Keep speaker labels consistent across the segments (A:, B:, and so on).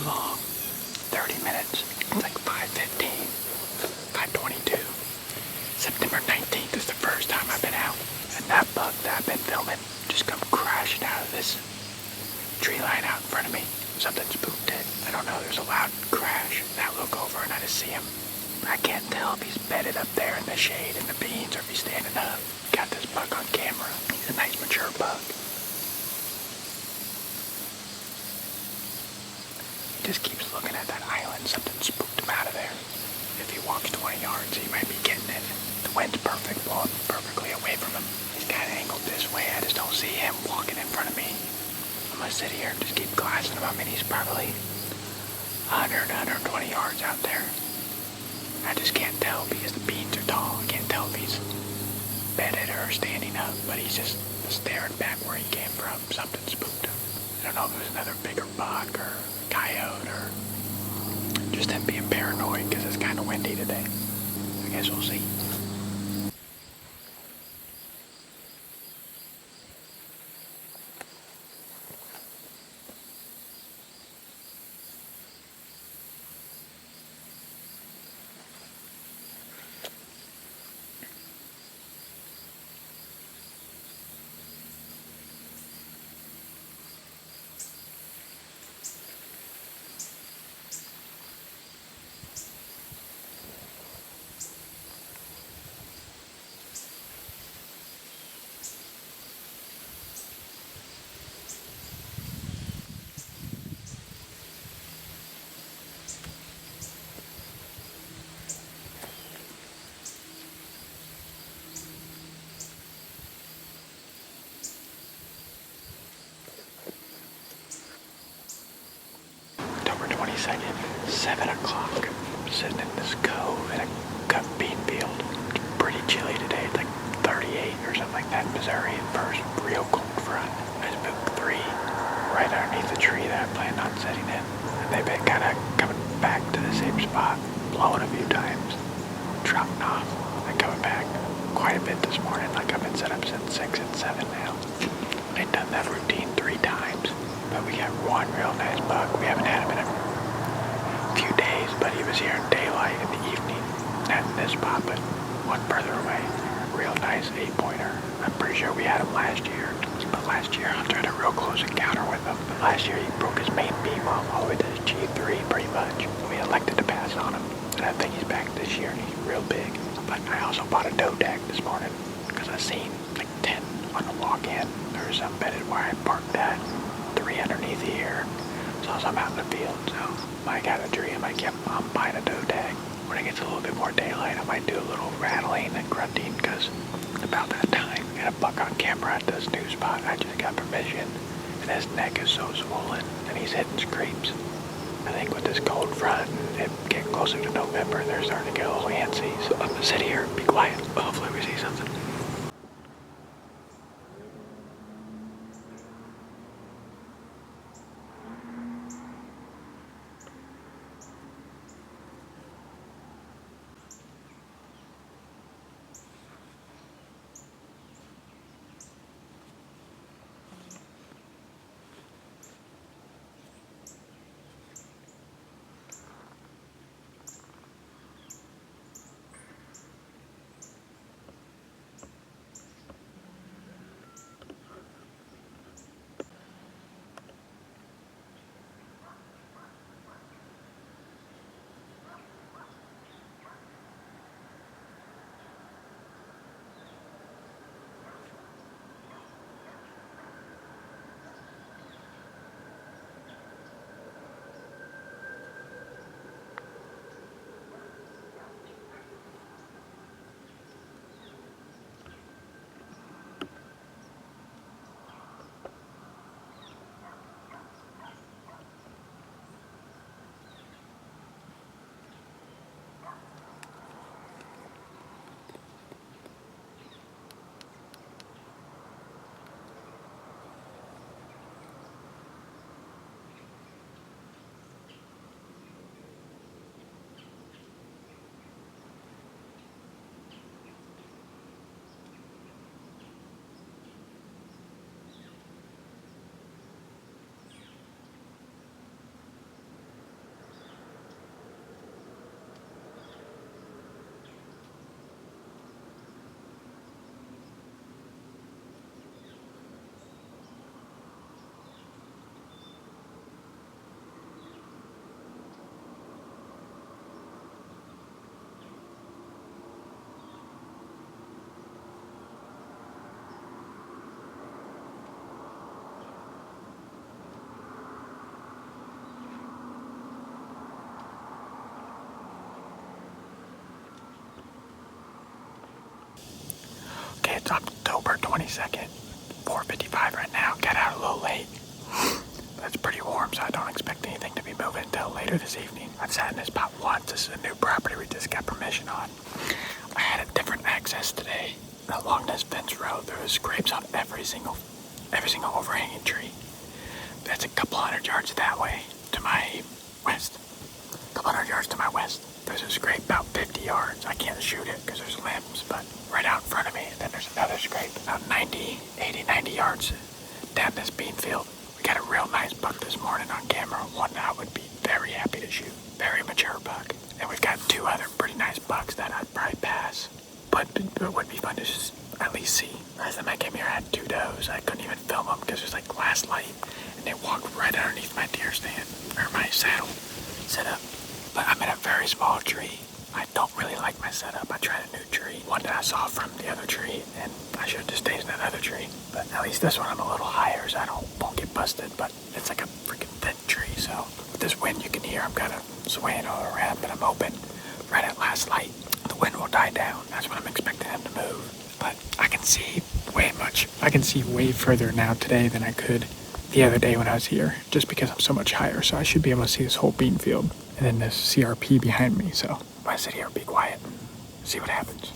A: long. 30 minutes. It's like 5:15, 5:22. September 19th is the first time I've been out. And that bug that I've been filming just come crashing out of this tree line out in front of me. Something spooked it. I don't know, there's a loud crash. And I look over and I just see him. I can't tell if he's bedded up there in the shade in the beans or if he's standing up. Got this bug on camera. He's a nice mature bug. He just keeps looking at that island. Something spooked him out of there. If he walks 20 yards, he might be getting it. The wind's perfect, blowing perfectly away from him. He's kind of angled this way. I just don't see him walking in front of me. I'm going to sit here and just keep glassing him. I mean, he's probably 100, 120 yards out there. I just can't tell because the beans are tall. I can't tell if he's bedded or standing up, but he's just staring back where he came from. Something spooked him. I don't know if it was another bigger buck or coyote or just him being paranoid because it's kind of windy today. I guess we'll see. Second, 7 o'clock. I'm sitting in this cove in a cut bean field. It's pretty chilly today. It's like 38 or something like that in Missouri at first. Real cold front. I spooked 3 right underneath the tree that I planned on sitting in. And they've been kind of coming back to the same spot, blowing a few times, dropping off, and coming back quite a bit this morning. Like I've been set up since 6 and 7 now. They've done that routine 3 times. But we got one real nice buck. We haven't had him in a few days, but he was here in daylight in the evening. Not in this spot, but one further away. Real nice 8-pointer. I'm pretty sure we had him last year. But last year, I tried a real close encounter with him. But last year, he broke his main beam off all the way to his G3 pretty much. We elected to pass on him. And I think he's back this year, and he's real big. But I also bought a doe tag this morning because I seen like 10 on the walk-in. There was some bedded where I parked at. 3 underneath here. So I'm out in the field, so I got a dream. I'm buying a doe tag. When it gets a little bit more daylight, I might do a little rattling and grunting because about that time, I got a buck on camera at this new spot. I just got permission, and his neck is so swollen, and he's hitting screams. I think with this cold front and it getting closer to November, they're starting to get a little antsy. So I'm gonna sit here and be quiet. Hopefully we see something. It's October 22nd, 4:55 right now. Got out a little late. But it's pretty warm, so I don't expect anything to be moving until later this evening. I've sat in this spot once. This is a new property we just got permission on. I had a different access today. Along this fence road, there was scrapes on every single overhanging tree. That's a couple hundred yards that way to my west. A couple hundred yards to my west. There's a scrape about 50 yards. I can't shoot it because there's limbs, but right out in front of me. And then there's another scrape about 90 yards down this bean field. We got a real nice buck this morning on camera. One that I would be very happy to shoot. Very mature buck. And we've got 2 other pretty nice bucks that I'd probably pass. But it would be fun to just at least see. Last time I came here, I had 2 does. I couldn't even film them because there's like glass light. And they walked right underneath my deer stand, or my saddle setup. But I'm in a very small tree. I don't really like my setup. I tried a new tree, one that I saw from the other tree, and I should have just stayed in that other tree. But at least this one I'm a little higher, so I won't get busted. But it's like a freaking thin tree, so with this wind you can hear I'm kind of swaying all around. But I'm hoping right at last light the wind will die down. That's when I'm expecting him to move. But I can see way further now today than I could the other day when I was here, just because I'm so much higher. So I should be able to see this whole bean field and then this CRP behind me. So I'm gonna sit here and be quiet and see what happens.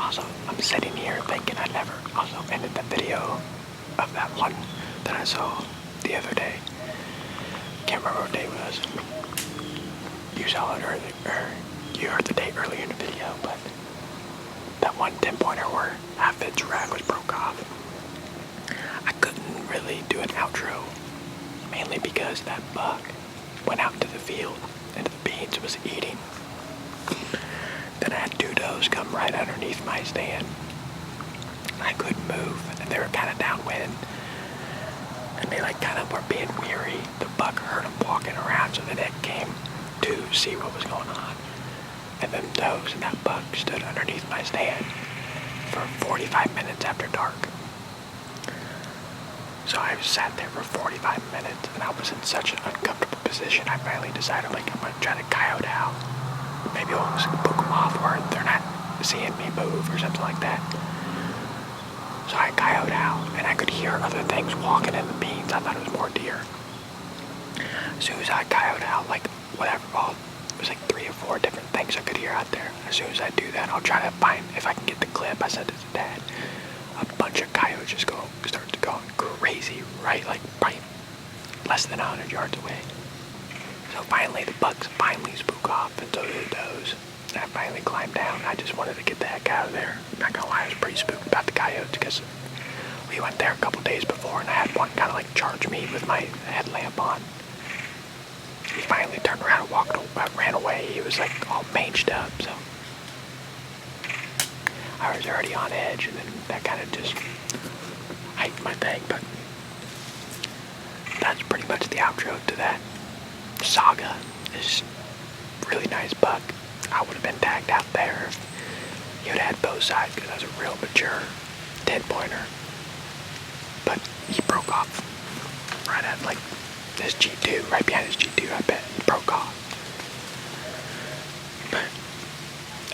A: Also, I'm sitting here thinking I never also ended the video of that one that I saw the other day. Can't remember what day it was. You saw it earlier, or you heard the date earlier in the video, but that one 10-pointer where half its rag was broke off. I couldn't really do an outro, mainly because that buck went out into the field, into the beans, and was eating. Then I had two does come right underneath my stand. I couldn't move, and they were kind of downwind. And they like kind of were being weary. The buck heard them walking around, so then it came to see what was going on. And then does and that buck stood underneath my stand for 45 minutes after dark. So I sat there for 45 minutes, and I was in such an uncomfortable position. I finally decided, like, I'm gonna try to coyote out. Maybe I'll just poke them off where they're not seeing me move or something like that. So I coyote out, and I could hear other things walking in the beans. I thought it was more deer. As soon as I coyote out, like, whatever, well, it was like 3 or 4 different things I could hear out there. As soon as I do that, I'll try to find, if I can get the clip, I sent it to Dad. A bunch of coyotes just start to go crazy, right? Like, probably less than 100 yards away. So finally, the bucks finally spook off, and so did the does. And I finally climbed down. I just wanted to get the heck out of there. I'm not gonna lie, I was pretty spooked about the coyotes because we went there a couple days before, and I had one kind of like charge me with my headlamp on. He finally turned around and ran away. He was like all manged up, so I was already on edge, and then that kind of just hyped my thing. But that's pretty much the outro to that saga. This really nice buck. I would have been tagged out there if he would have had both sides, because that was a real mature 10-pointer. But he broke off right at like his G2, right behind his G2, I bet he broke off. But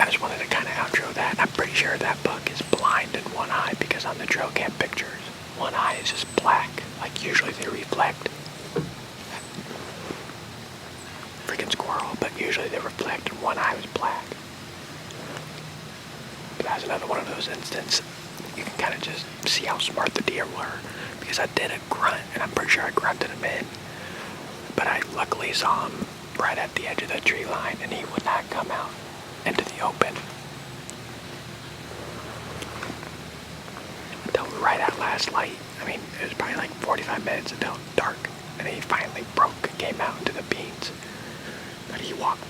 A: I just wanted to kind of outro that, and I'm pretty sure that buck is blind in one eye, because on the trail cam pictures, one eye is just black, like usually they reflect. Freaking squirrel, but usually they reflect, and one eye was black. But that's another one of those instances. You can kind of just see how smart the deer were, because I did a grunt, and I'm pretty sure I grunted him in. But I luckily saw him right at the edge of the tree line, and he would not come out into the open until right at last light. I mean, it was probably like 45 minutes until dark, and then he finally broke and came out into the beans. But he walked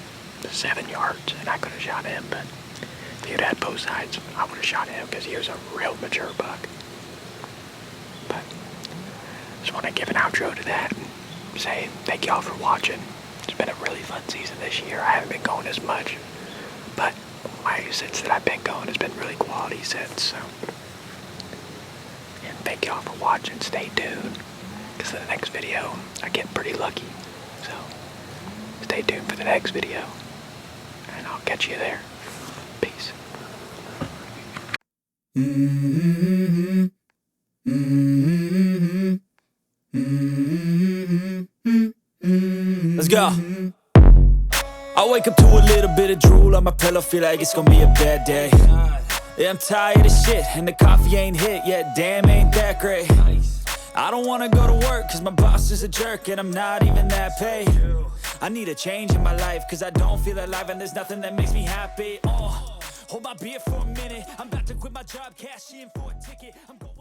A: 7 yards, and I could have shot him, but if he had had both sides, I would have shot him, because he was a real mature buck. But just want to give an outro to that and say thank y'all for watching. It's been a really fun season this year. I haven't been going as much, but my sets that I've been going has been really quality sets. So, and thank y'all for watching. Stay tuned, because in the next video I get pretty lucky. So stay tuned for the next video, and I'll catch you there. Peace.
B: Let's go. I wake up to a little bit of drool on my pillow, feel like it's gonna be a bad day. Yeah, I'm tired of shit, and the coffee ain't hit yet, damn, ain't that great. I don't wanna go to work, cause my boss is a jerk, and I'm not even that paid. I need a change in my life, cause I don't feel alive, and there's nothing that makes me happy. Hold my beer for a minute, I'm about to quit my job, cash in for a ticket, I'm going